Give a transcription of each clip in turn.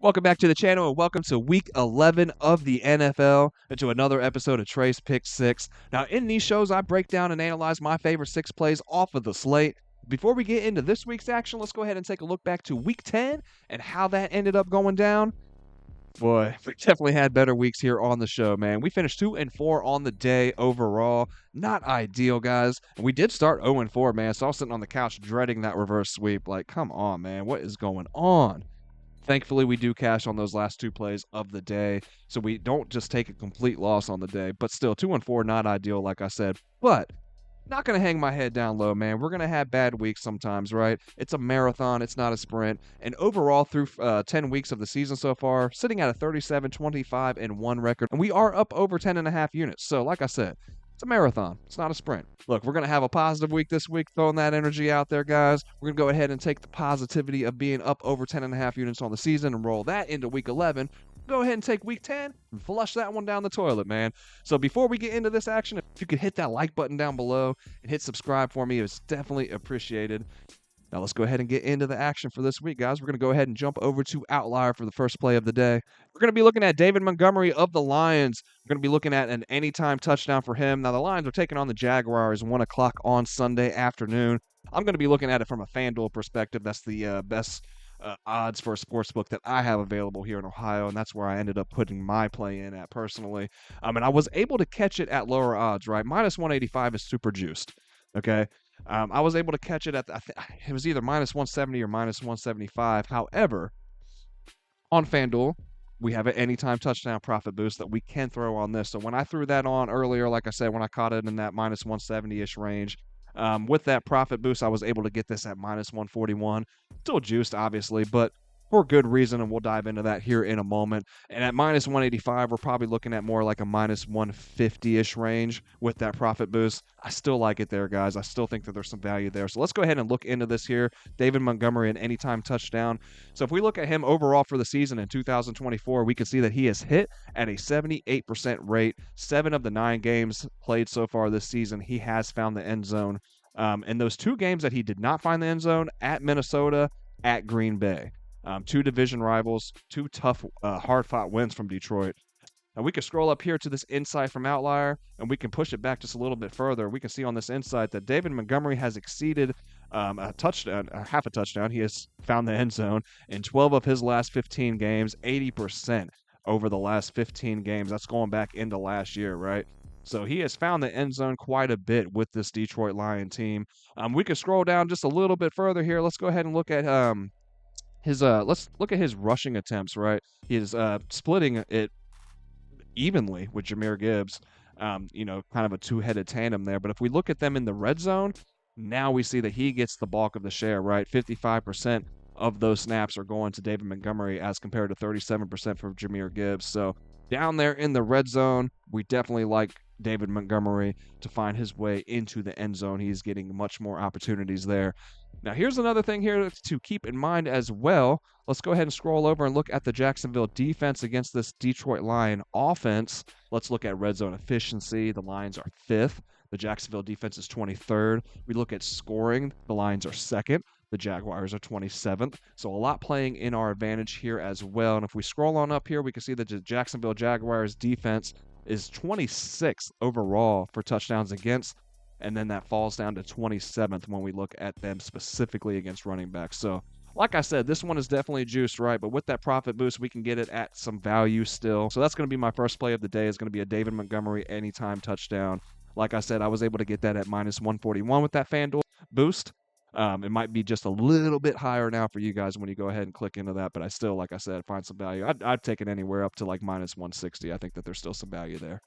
Welcome back to the channel and welcome to week 11 of the NFL and to another episode of Trey's Pick 6. Now, in these shows, I break down and analyze my favorite 6 plays off of the slate. Before we get into this week's action, let's go ahead and take a look back to week 10 and how that ended up going down. Boy, we definitely had better weeks here on the show, man. We finished 2-4 on the day overall. Not ideal, guys. And we did start 0-4, man. So I was sitting on the couch dreading that reverse sweep. Like, come on, man. What is going on? Thankfully, we do cash on those last 2 plays of the day, so we don't just take a complete loss on the day. But still, 2-4, not ideal, like I said. But not going to hang my head down low, man. We're going to have bad weeks sometimes, right? It's a marathon. It's not a sprint. And overall, through 10 weeks of the season so far, sitting at a 37, 25, and 1 record. And we are up over 10.5 units. So, like I said, it's a marathon. It's not a sprint. Look, we're going to have a positive week this week, throwing that energy out there, guys. We're going to go ahead and take the positivity of being up over 10.5 units on the season and roll that into week 11. Go ahead and take week 10 and flush that one down the toilet, man. So before we get into this action, if you could hit that like button down below and hit subscribe for me, it's definitely appreciated. Now let's go ahead and get into the action for this week, guys. We're going to go ahead and jump over to Outlier for the first play of the day. We're going to be looking at David Montgomery of the Lions. We're going to be looking at an anytime touchdown for him. Now the Lions are taking on the Jaguars 1 o'clock on Sunday afternoon. I'm going to be looking at it from a FanDuel perspective. That's the best odds for a sportsbook that I have available here in Ohio, and that's where I ended up putting my play in at personally. And I was able to catch it at lower odds, right? Minus 185 is super juiced, okay? I was able to catch it at, it was either minus 170 or minus 175. However, on FanDuel, we have an anytime touchdown profit boost that we can throw on this. So when I threw that on earlier, like I said, when I caught it in that minus 170-ish range, with that profit boost, I was able to get this at minus 141. Still juiced, obviously, but for good reason, and we'll dive into that here in a moment. And at minus 185, we're probably looking at more like a minus 150-ish range with that profit boost. I still like it there, guys. I still think that there's some value there. So let's go ahead and look into this here. David Montgomery, an anytime touchdown. So if we look at him overall for the season in 2024, we can see that he has hit at a 78% rate. 7 of the 9 games played so far this season, he has found the end zone. And those 2 games that he did not find the end zone, at Minnesota, at Green Bay. 2 division rivals, 2 tough, hard-fought wins from Detroit. Now we can scroll up here to this insight from Outlier, and we can push it back just a little bit further. We can see on this insight that David Montgomery has exceeded a touchdown, half a touchdown. He has found the end zone in 12 of his last 15 games, 80% over the last 15 games. That's going back into last year, right? So he has found the end zone quite a bit with this Detroit Lion team. We can scroll down just a little bit further here. Let's go ahead and look at let's look at his rushing attempts, right? He is splitting it evenly with Jahmyr Gibbs. Kind of a two-headed tandem there. But if we look at them in the red zone, now we see that he gets the bulk of the share, right? 55% of those snaps are going to David Montgomery as compared to 37% for Jahmyr Gibbs. So down there in the red zone, we definitely like David Montgomery to find his way into the end zone. He's getting much more opportunities there. Now, here's another thing here to keep in mind as well. Let's go ahead and scroll over and look at the Jacksonville defense against this Detroit Lion offense. Let's look at red zone efficiency. The Lions are 5th. The Jacksonville defense is 23rd. We look at scoring. The Lions are 2nd. The Jaguars are 27th. So a lot playing in our advantage here as well. And if we scroll on up here, we can see that the Jacksonville Jaguars defense is 26th overall for touchdowns against. And then that falls down to 27th when we look at them specifically against running backs. So, like I said, this one is definitely juiced, right? But with that profit boost, we can get it at some value still. So that's going to be my first play of the day. Is going to be a David Montgomery anytime touchdown. Like I said, I was able to get that at minus 141 with that FanDuel boost. It might be just a little bit higher now for you guys when you go ahead and click into that. But I still, like I said, find some value. I'd take it anywhere up to like minus 160. I think that there's still some value there.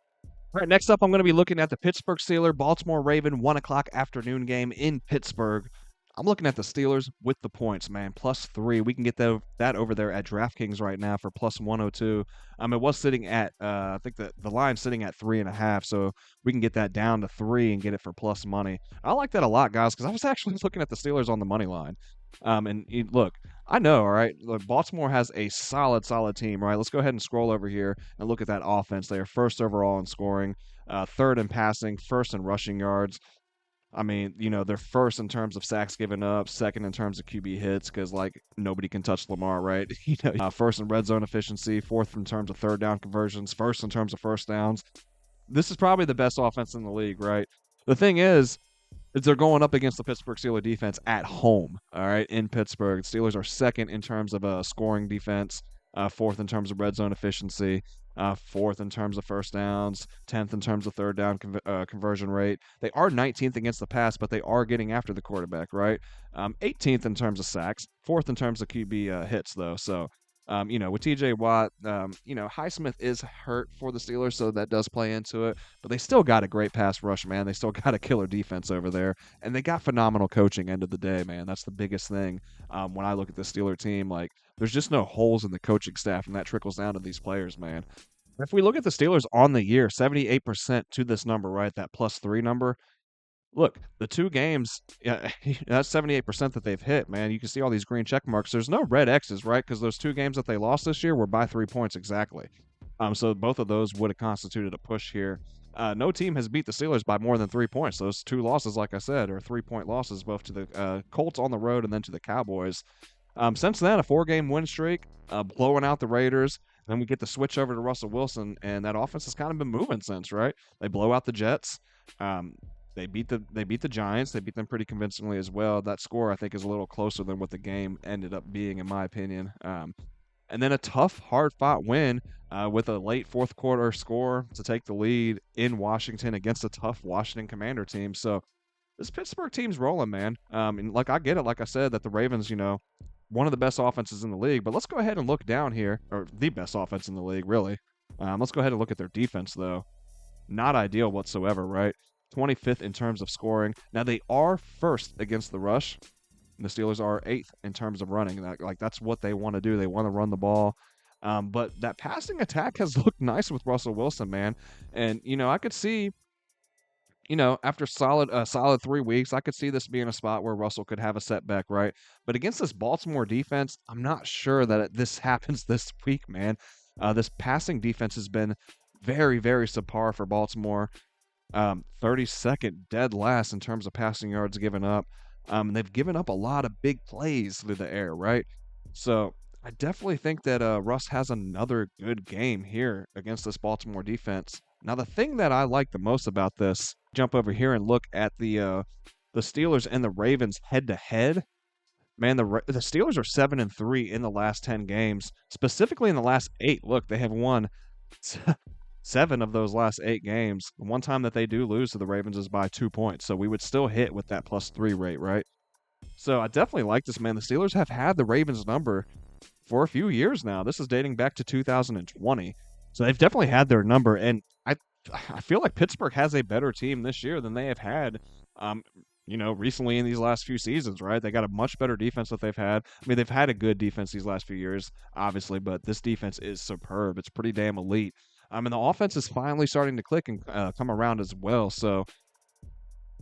All right, next up, I'm going to be looking at the Pittsburgh Steelers, Baltimore Raven, 1 o'clock afternoon game in Pittsburgh. I'm looking at the Steelers with the points, man. +3. We can get that over there at DraftKings right now for +102. It was sitting at, I think the line's sitting at 3.5, so we can get that down to 3 and get it for plus money. I like that a lot, guys, because I was actually looking at the Steelers on the money line. Look, I know, all right, look, Baltimore has a solid team, right? Let's go ahead and scroll over here and look at that offense. They are 1st overall in scoring, 3rd in passing, 1st in rushing yards. I mean, they're first in terms of sacks given up, second in terms of QB hits because like nobody can touch Lamar, right? First in red zone efficiency, fourth in terms of third down conversions, first in terms of first downs. This is probably the best offense in the league, right? The thing is they're going up against the Pittsburgh Steelers defense at home, all right, in Pittsburgh. The Steelers are second in terms of scoring defense, fourth in terms of red zone efficiency, fourth in terms of first downs, 10th in terms of third down conversion rate. They are 19th against the pass, but they are getting after the quarterback, right? 18th in terms of sacks, fourth in terms of QB hits, though. So, with TJ Watt, Highsmith is hurt for the Steelers, so that does play into it. But they still got a great pass rush, man. They still got a killer defense over there. And they got phenomenal coaching end of the day, man. That's the biggest thing when I look at the Steeler team. Like, there's just no holes in the coaching staff, and that trickles down to these players, man. If we look at the Steelers on the year, 78% to this number, right? That +3 number. Look, the 2 games, yeah, that's 78% that they've hit, man. You can see all these green check marks. There's no red X's, right? Because those 2 games that they lost this year were by 3 points exactly. So both of those would have constituted a push here. No team has beat the Steelers by more than 3 points. Those 2 losses, like I said, are 3-point losses, both to the Colts on the road and then to the Cowboys. Since then, a 4-game win streak, blowing out the Raiders. Then we get the switch over to Russell Wilson, and that offense has kind of been moving since, right? They blow out the Jets. Um, they beat the Giants. They beat them pretty convincingly as well. That score, I think, is a little closer than what the game ended up being, in my opinion. And then a tough, hard-fought win with a late fourth quarter score to take the lead in Washington against a tough Washington Commander team. So this Pittsburgh team's rolling, man. And I get it, like I said, that the Ravens, one of the best offenses in the league. But let's go ahead and look down here, or the best offense in the league, really. Let's go ahead and look at their defense, though. Not ideal whatsoever, right? 25th in terms of scoring. Now, they are first against the rush. The Steelers are 8th in terms of running. That's what they want to do. They want to run the ball. But that passing attack has looked nice with Russell Wilson, man. And, I could see, after solid 3 weeks, I could see this being a spot where Russell could have a setback, right? But against this Baltimore defense, I'm not sure that this happens this week, man. This passing defense has been very, very subpar for Baltimore. 32nd dead last in terms of passing yards given up. They've given up a lot of big plays through the air, right? So I definitely think that Russ has another good game here against this Baltimore defense. Now, the thing that I like the most about this, jump over here and look at the Steelers and the Ravens head to head. Man, the Steelers are 7-3 in the last 10 games, specifically in the last 8. Look, they have won 7 of those last 8 games. The one time that they do lose to the Ravens is by 2 points, so we would still hit with that +3 rate, right? So I definitely like this, man. The Steelers have had the Ravens number for a few years now. This is dating back to 2020. So they've definitely had their number, and I feel like Pittsburgh has a better team this year than they have had recently in these last few seasons, right? They got a much better defense that they've had. I mean, they've had a good defense these last few years, obviously, but this defense is superb. It's pretty damn elite. And the offense is finally starting to click and come around as well. So,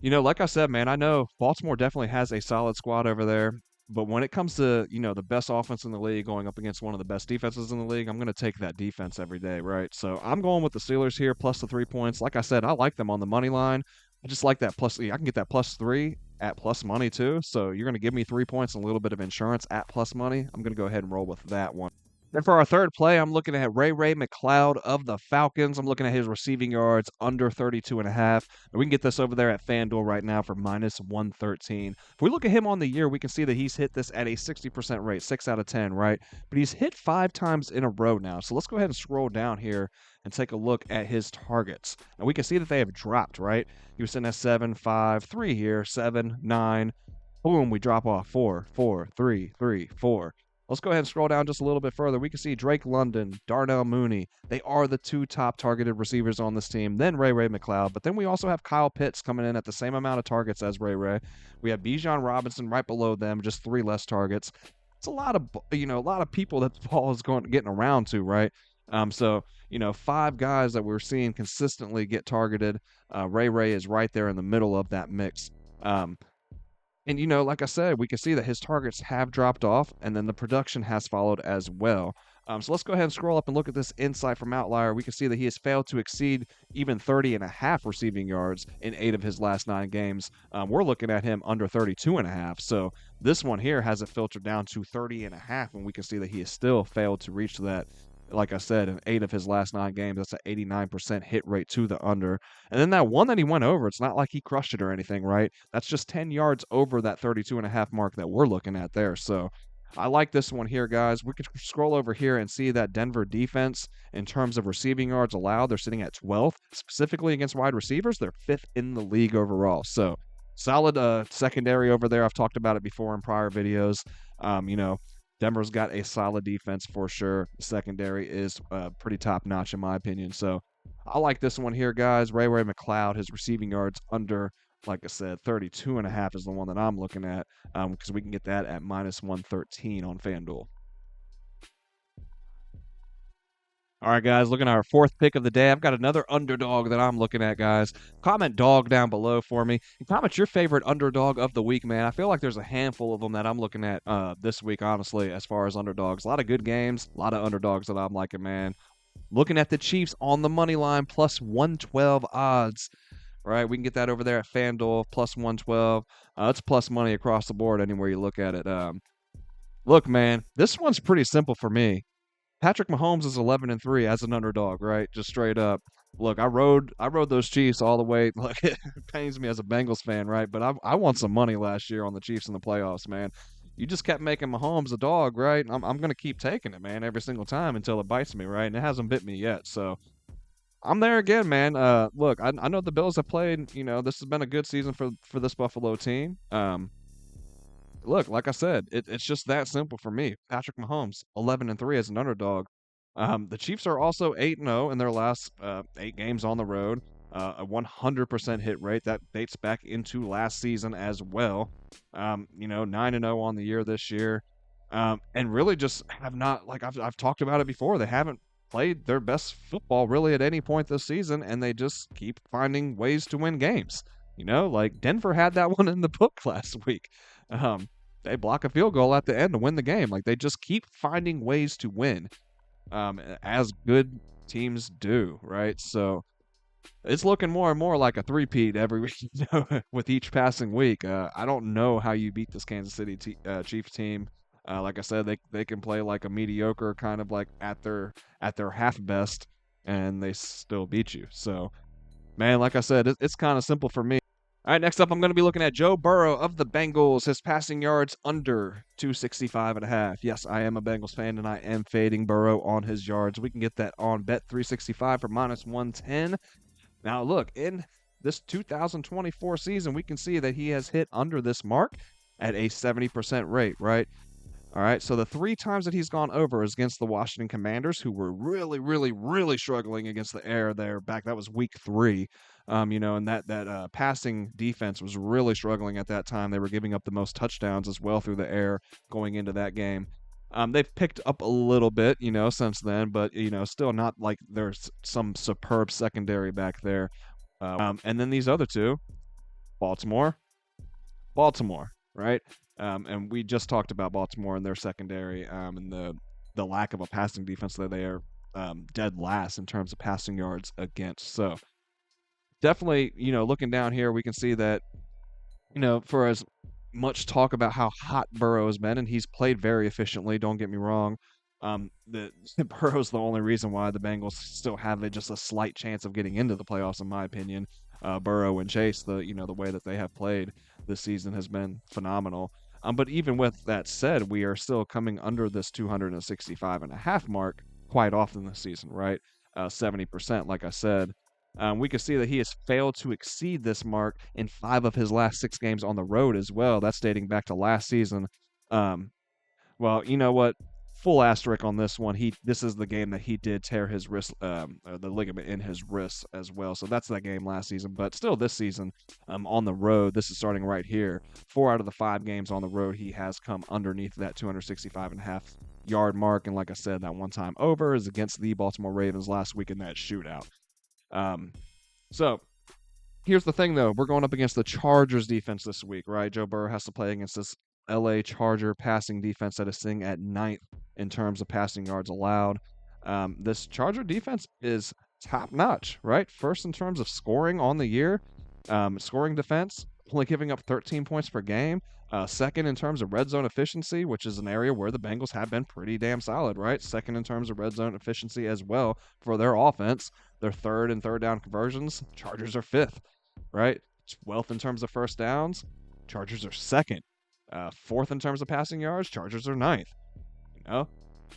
like I said, man, I know Baltimore definitely has a solid squad over there. But when it comes to, the best offense in the league going up against one of the best defenses in the league, I'm going to take that defense every day, right? So I'm going with the Steelers here, plus the 3 points. Like I said, I like them on the money line. I just like that plus. I can get that +3 at plus money too. So you're going to give me 3 points and a little bit of insurance at plus money. I'm going to go ahead and roll with that one. Then for our third play, I'm looking at Ray McCloud of the Falcons. I'm looking at his receiving yards under 32.5. We can get this over there at FanDuel right now for -113. If we look at him on the year, we can see that he's hit this at a 60% rate, 6 out of 10, right? But he's hit 5 times in a row now. So let's go ahead and scroll down here and take a look at his targets. And we can see that they have dropped, right? He was sitting at 7, 5, 3 here, 7, 9. Boom, we drop off 4, 4, 3, 3, 4. Let's go ahead and scroll down just a little bit further. We can see Drake London, Darnell Mooney. They are the 2 top targeted receivers on this team. Then Ray McCloud. But then we also have Kyle Pitts coming in at the same amount of targets as Ray. We have Bijan Robinson right below them, just 3 less targets. It's a lot of people that the ball is getting around to, right? So 5 guys that we're seeing consistently get targeted. Ray is right there in the middle of that mix. And, like I said, we can see that his targets have dropped off, and then the production has followed as well. So let's go ahead and scroll up and look at this insight from Outlier. We can see that he has failed to exceed even 30.5 receiving yards in 8 of his last 9 games. We're looking at him under 32.5. So this one here has it filtered down to 30.5, and we can see that he has still failed to reach that. Like I said, in 8 of his last 9 games, that's an 89% hit rate to the under. And then that one that he went over, it's not like he crushed it or anything, right? That's just 10 yards over that 32.5 mark that we're looking at there. So I like this one here, guys. We could scroll over here and see that Denver defense, in terms of receiving yards allowed, they're sitting at 12th. Specifically against wide receivers, they're 5th in the league overall. So solid secondary over there. I've talked about it before in prior videos. You know, Denver's got a solid defense for sure. The secondary is pretty top notch in my opinion. So I like this one here, guys. Ray McCloud, his receiving yards under, like I said, 32.5 is the one that I'm looking at, because we can get that at -113 on FanDuel. All right, guys, looking at our 4th pick of the day. I've got another underdog that I'm looking at, guys. Comment dog down below for me. And comment your favorite underdog of the week, man. I feel like there's a handful of them that I'm looking at this week, honestly, as far as underdogs. A lot of good games, a lot of underdogs that I'm liking, man. Looking at the Chiefs on the money line, +112 odds. Right, we can get that over there at FanDuel, +112. It's plus money across the board anywhere you look at it. Look, man, this one's pretty simple for me. Patrick Mahomes is 11-3 as an underdog, right? Just straight up. Look, I rode those Chiefs all the way. Look, it pains me as a Bengals fan, right? But I won some money last year on the Chiefs in the playoffs, man. You just kept making Mahomes a dog, right? I'm gonna keep taking it, man, every single time until it bites me, right? And it hasn't bit me yet, so I'm there again, man. Look, I know the Bills have played. You know, this has been a good season for this Buffalo team. Look, like I said, it's just that simple for me. Patrick Mahomes, 11-3 as an underdog. The Chiefs are also 8-0 in their last 8 games on the road. A 100% hit rate that dates back into last season as well. You know, 9-0 on the year this year. And really just have not, like I've talked about it before, they haven't played their best football really at any point this season, and they just keep finding ways to win games. You know, like Denver had that one in the book last week. Um, they block a field goal at the end to win the game. Like they just keep finding ways to win, as good teams do, right? So it's looking more and more like a three-peat every week, you know, with each passing week. I don't know how you beat this Kansas City Chiefs team. Like I said, they can play like a mediocre kind of like at their half best, and they still beat you. So, man, like I said, it's kind of simple for me. All right, next up, I'm going to be looking at Joe Burrow of the Bengals. His passing yards under 265.5. Yes, I am a Bengals fan, and I am fading Burrow on his yards. We can get that on Bet365 for -110. Now, look, in this 2024 season, we can see that he has hit under this mark at a 70% rate, right? All right, so the 3 times that he's gone over is against the Washington Commanders, who were really, really, really struggling against the air there back. That was week 3, you know, and that passing defense was really struggling at that time. They were giving up the most touchdowns as well through the air going into that game. They've picked up a little bit, you know, since then, but you know, still not like there's some superb secondary back there. And then these other two, Baltimore, right? And we just talked about Baltimore and their secondary, and the lack of a passing defense that they are dead last in terms of passing yards against. So definitely, you know, looking down here, we can see that, you know, for as much talk about how hot Burrow has been, and he's played very efficiently. Don't get me wrong. The Burrow's the only reason why the Bengals still have just a slight chance of getting into the playoffs, in my opinion. Burrow and Chase, the way that they have played this season has been phenomenal. But even with that said, we are still coming under this 265.5 mark quite often this season, right? 70%, like I said. We can see that he has failed to exceed this mark in 5 of his last 6 games on the road as well. That's dating back to last season. Well, you know what? Full asterisk on this one. This is the game that he did tear his wrist, the ligament in his wrist as well. So that's that game last season. But still, this season, on the road, this is starting right here. 4 out of the 5 games on the road, he has come underneath that 265.5 yard mark. And like I said, that one time over is against the Baltimore Ravens last week in that shootout. So here's the thing, though. We're going up against the Chargers defense this week, right? Joe Burrow has to play against this LA Charger passing defense that is sitting at ninth in terms of passing yards allowed. This Charger defense is top notch, right? First in terms of scoring on the year, scoring defense, only giving up 13 points per game. Second in terms of red zone efficiency, which is an area where the Bengals have been pretty damn solid, right? Second in terms of red zone efficiency as well for their offense. They're third in third down conversions. Chargers are fifth, right? 12th in terms of first downs. Chargers are second. Fourth in terms of passing yards. Chargers are ninth. You know,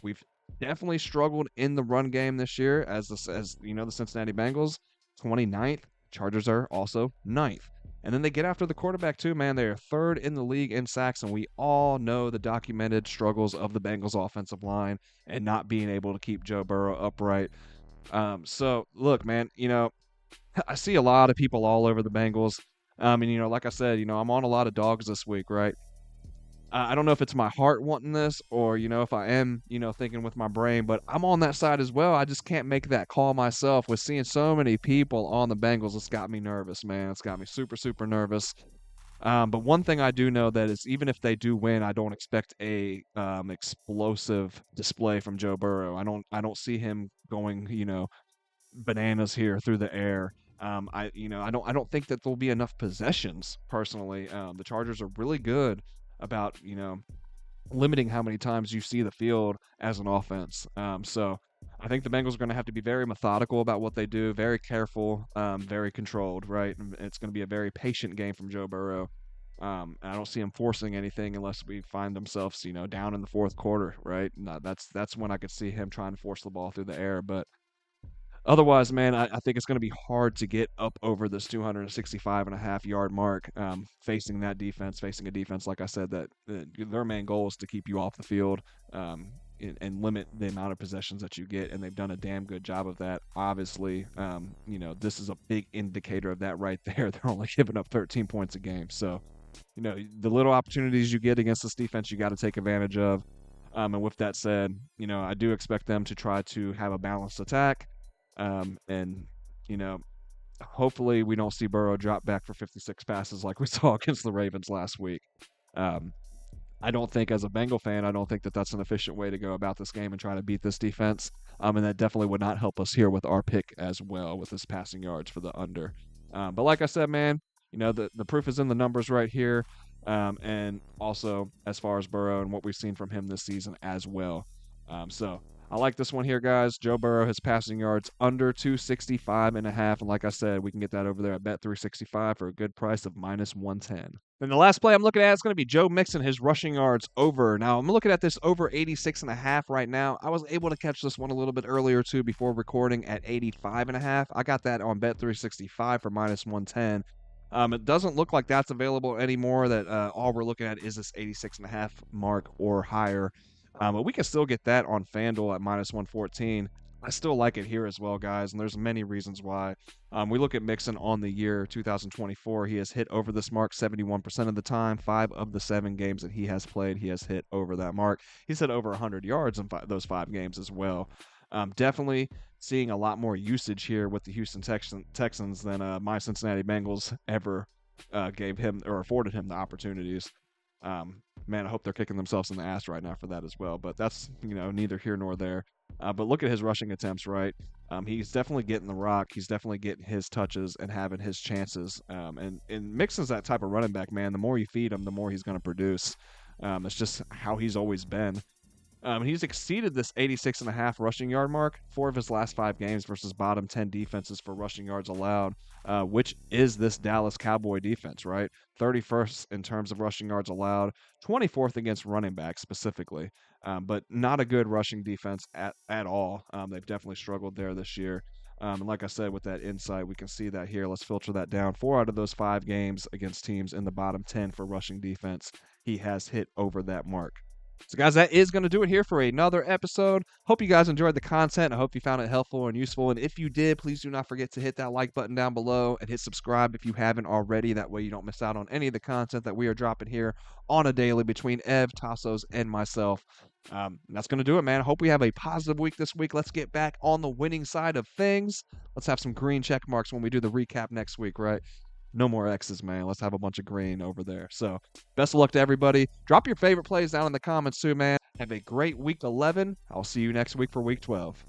we've definitely struggled in the run game this year as the Cincinnati Bengals, 29th. Chargers are also ninth. And then they get after the quarterback too, man. They are third in the league in sacks, and we all know the documented struggles of the Bengals offensive line and not being able to keep Joe Burrow upright. So look, man, I see a lot of people all over the Bengals. And like I said, I'm on a lot of dogs this week, right? I don't know if it's my heart wanting this or, if I am, thinking with my brain, but I'm on that side as well. I just can't make that call myself. With seeing so many people on the Bengals, it's got me nervous, man. It's got me super, super nervous. But one thing I do know that is even if they do win, I don't expect a explosive display from Joe Burrow. I don't see him going, bananas here through the air. I don't think that there'll be enough possessions personally. The Chargers are really good about, limiting how many times you see the field as an offense. So I think the Bengals are going to have to be very methodical about what they do, very careful, very controlled, right? And it's going to be a very patient game from Joe Burrow. I don't see him forcing anything unless we find themselves, down in the fourth quarter, right? No, that's when I could see him trying to force the ball through the air. But otherwise, man, I think it's going to be hard to get up over this 265.5 yard mark facing a defense, like I said, that their main goal is to keep you off the field and limit the amount of possessions that you get. And they've done a damn good job of that. Obviously, this is a big indicator of that right there. They're only giving up 13 points a game. So, the little opportunities you get against this defense, you got to take advantage of. And with that said, I do expect them to try to have a balanced attack. And, hopefully we don't see Burrow drop back for 56 passes like we saw against the Ravens last week. I don't think, as a Bengal fan, I don't think that that's an efficient way to go about this game and try to beat this defense. And that definitely would not help us here with our pick as well with this passing yards for the under. But like I said, man, the proof is in the numbers right here. And also as far as Burrow and what we've seen from him this season as well. So I like this one here, guys. Joe Burrow, his passing yards under 265.5. And like I said, we can get that over there at Bet365 for a good price of -110. And the last play I'm looking at is going to be Joe Mixon, his rushing yards over. Now, I'm looking at this over 86.5 right now. I was able to catch this one a little bit earlier, too, before recording at 85.5. I got that on Bet365 for -110. It doesn't look like that's available anymore. That all we're looking at is this 86.5 mark or higher. But we can still get that on FanDuel at -114. I still like it here as well, guys, and there's many reasons why. We look at Mixon on the year 2024. He has hit over this mark 71% of the time. 5 of the 7 games that he has played, he has hit over that mark. He's hit over 100 yards in those 5 games as well. Definitely seeing a lot more usage here with the Houston Texans than my Cincinnati Bengals ever gave him or afforded him the opportunities. Man, I hope they're kicking themselves in the ass right now for that as well. But that's, neither here nor there. But look at his rushing attempts, right? He's definitely getting the rock. He's definitely getting his touches and having his chances. And Mixon's that type of running back, man. The more you feed him, the more he's going to produce. It's just how he's always been. He's exceeded this 86.5 rushing yard mark 4 of his last 5 games versus bottom 10 defenses for rushing yards allowed, which is this Dallas Cowboy defense, right? 31st in terms of rushing yards allowed, 24th against running backs specifically, but not a good rushing defense at all. They've definitely struggled there this year. And like I said, with that insight, we can see that here. Let's filter that down. 4 out of those 5 games against teams in the bottom 10 for rushing defense, he has hit over that mark. So, guys, that is going to do it here for another episode. Hope you guys enjoyed the content. I hope you found it helpful and useful. And if you did, please do not forget to hit that like button down below and hit subscribe if you haven't already. That way you don't miss out on any of the content that we are dropping here on a daily between Ev, Tassos, and myself. That's going to do it, man. I hope we have a positive week this week. Let's get back on the winning side of things. Let's have some green check marks when we do the recap next week, right? No more X's, man. Let's have a bunch of green over there. So, best of luck to everybody. Drop your favorite plays down in the comments too, man. Have a great week 11. I'll see you next week for week 12.